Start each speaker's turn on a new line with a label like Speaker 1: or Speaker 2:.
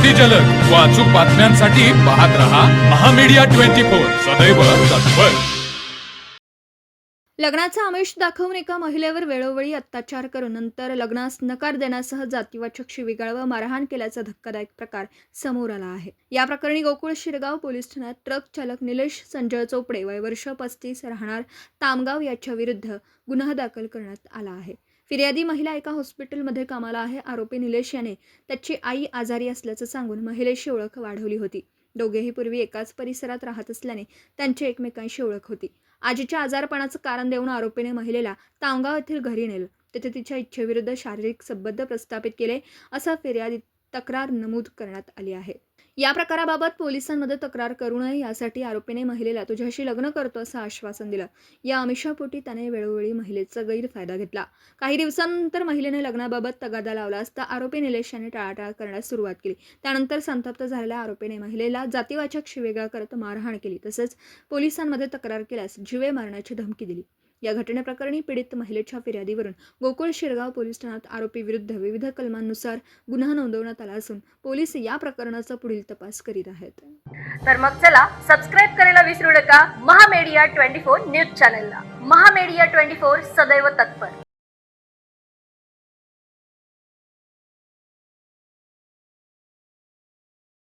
Speaker 1: अति जलद व अचूक बातम्यांसाठी पाहत रहा महामीडिया 24 सदैव तत्पर.
Speaker 2: लग्नाचा आमिष दाखवून एका महिलेवर वेळोवेळी अत्याचार करून नंतर लग्नास नकार देण्यासह जातीवाचक शिवीगाळ व मारहाण केल्याचा धक्कादायक प्रकार समोर आला आहे. या प्रकरणी गोकुळ शिरगाव पोलीस ठाण्यात ट्रक चालक निलेश संजय चोपडे वय वर्ष 35 राहणार तामगाव याच्या विरुद्ध गुन्हा दाखल करण्यात आला आहे. फिर्यादी महिला एका हॉस्पिटलमध्ये कामाला आहे. आरोपी निलेश याने त्याची आई आजारी असल्याचं सांगून महिलेशी ओळख वाढवली होती. दोघेही पूर्वी एकाच परिसरात राहत असल्याने त्यांची एकमेकांशी ओळख होती. आजीच्या आजारपणाचं कारण देऊन आरोपीने महिलेला तामगाव येथील घरी नेलं. तेथे तिच्या इच्छेविरुद्ध शारीरिक संबंध प्रस्थापित केले असं फिर्यादीत तक्रार नमूद करण्यात आली आहे. या प्रकाराबाबत पोलिसांमध्ये तक्रार करू नये यासाठी आरोपीने महिलेला तुझ्याशी लग्न करतो असं आश्वासन दिलं. या आमिषापोटी त्याने वेळोवेळी महिलेचा गैरफायदा घेतला. काही दिवसांनंतर महिलेने लग्नाबाबत तगादा लावला असता आरोपी निलेश याने टाळाटाळ करण्यास सुरुवात केली. त्यानंतर संतप्त झालेल्या आरोपीने महिलेला जातीवाचक शिवीगाळ करत मारहाण केली. तसेच पोलिसांमध्ये तक्रार केल्यास जीवे मारण्याची धमकी दिली. या घटनेप्रकरणी पीडित महिलेच्या फिर्यादीवरून गोकुळ शिरगाव पोलीस ठाण्यात आरोपी विरुद्ध विविध कलमांनुसार गुन्हा नोंदवण्यात आला असून पोलीस या प्रकरणाचा पुढील तपास करीत आहेत.
Speaker 3: तर मग चला सबस्क्राईब करायला विसरू नका महामीडिया 24 न्यूज चॅनलला. महामीडिया 24 सदैव तत्पर.